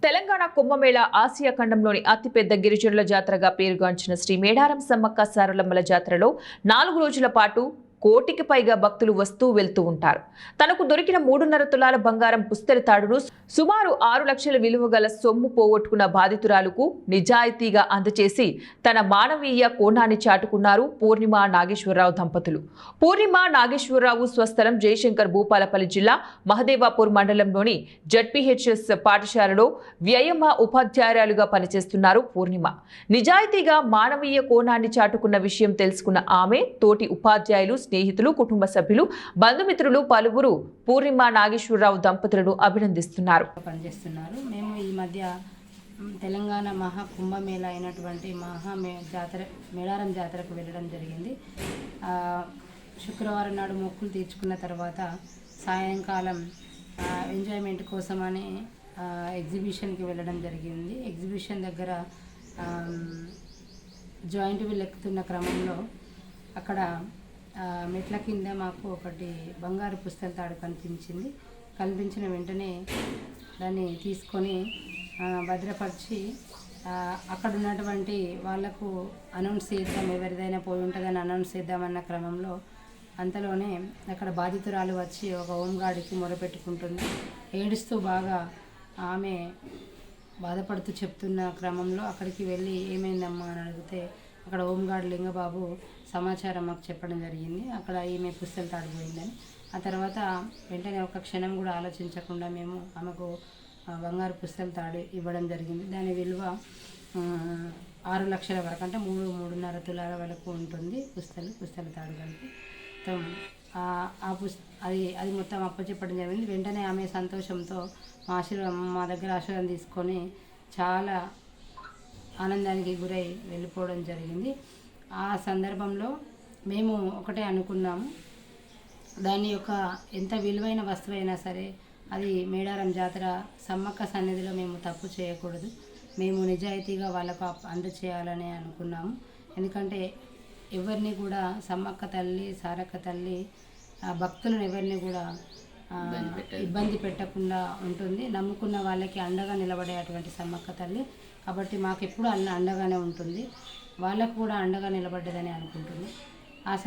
Telangana Kumbh Mela Asia ఖండంలోని అతిపెద్ద గిరిజనుల జాతరగా పేరుగాంచిన శ్రీ మేడారం సమ్మక్క సారలమ్మల జాతరలో 4 రోజుల పాటు కోటికి పైగా భక్తులు వస్తూ వెళ్తూ ఉంటారు. తనకు దొరికిన 3.5 తులాల బంగారం పుస్తెల తాడును సుమారు 6 లక్షల విలువ గల సొమ్ము పోగొట్టుకున్న బాధితురాలకు నిజాయితీగా అందచేసి తన మానవీయ కోణాన్ని చాటుకున్నారు పూర్ణిమ నాగేశ్వరరావు దంపతులు. పూర్ణిమ నాగేశ్వరరావు స్వస్థలం జయశంకర్ భూపాలపల్లి జిల్లా మహదేవాపూర్ మండలంలోని జడ్పీహెచ్ఎస్ పాఠశాలలో వ్యయమ ఉపాధ్యాయురాలుగా పనిచేస్తున్నారు పూర్ణిమ. నిజాయితీగా మానవీయ కోణాన్ని చాటుకున్న విషయం తెలుసుకున్న ఆమె తోటి ఉపాధ్యాయులు, స్నేహితులు, కుటుంబ సభ్యులు, బంధుమిత్రులు పలువురు పూర్ణిమ నాగేశ్వరరావు దంపతులను అభినందిస్తున్నారు. మేము ఈ మధ్య తెలంగాణ మహా కుంభమేళా అయినటువంటి మేడారం జాతరకు వెళ్ళడం జరిగింది. శుక్రవారం నాడు మొక్కులు తీర్చుకున్న తర్వాత సాయంకాలం ఎంజాయ్మెంట్ కోసమని ఎగ్జిబిషన్కి వెళ్ళడం జరిగింది. ఎగ్జిబిషన్ దగ్గర జాయింట్ వీల్ ఎక్కుతున్న క్రమంలో అక్కడ మెట్ల కింద మాకు ఒకటి బంగారు పుస్తెల తాడు కనిపించిన వెంటనే దాన్ని తీసుకొని భద్రపరిచి అక్కడ ఉన్నటువంటి వాళ్లకు అనౌన్స్ చేద్దాం, ఎవరిదైనా పోయి ఉంటుందని అనౌన్స్ చేద్దామన్న క్రమంలో అంతలోనే అక్కడ బాధితురాలు వచ్చి ఒక హోంగార్డ్కి మొరపెట్టుకుంటుంది. ఏడుస్తూ బాగా ఆమె బాధపడుతూ చెప్తున్న క్రమంలో అక్కడికి వెళ్ళి ఏమైందమ్మా అని అడిగితే అక్కడ హోంగార్డ్ లింగబాబు సమాచారం మాకు చెప్పడం జరిగింది. అక్కడ ఈమె పుస్తెల తాడు పోయిందని. ఆ తర్వాత వెంటనే ఒక క్షణం కూడా ఆలోచించకుండా మేము ఆమెకు బంగారు పుస్తెల తాడు ఇవ్వడం జరిగింది. దాని విలువ 6 లక్షల వరకు, అంటే 3.5 తులాల వరకు ఉంటుంది పుస్తెల తాడు కలిపి. అది మొత్తం అప్పచెప్పడం జరిగింది. వెంటనే ఆమె సంతోషంతో మా దగ్గర ఆశీర్వాదం తీసుకొని చాలా ఆనందానికి గురై వెళ్ళిపోవడం జరిగింది. ఆ సందర్భంలో మేము ఒకటే అనుకున్నాము, దాని యొక్క ఎంత విలువైన వస్తువైనా సరే అది మేడారం జాతర సమ్మక్క సన్నిధిలో మేము తప్పు చేయకూడదు, మేము నిజాయితీగా వాళ్ళకు అందచేయాలని అనుకున్నాము. ఎందుకంటే ఎవరిని కూడా సమ్మక్క తల్లి, సారక్క తల్లి భక్తులను ఎవరిని కూడా ఇబ్బంది పెట్టకుండా ఉంటుంది. నమ్ముకున్న వాళ్ళకి అండగా నిలబడే అటువంటి సమ్మక్క తల్లి కాబట్టి మాకు ఎప్పుడు అండగానే ఉంటుంది, వాళ్ళకు కూడా అండగా నిలబడ్డదని అనుకుంటుంది.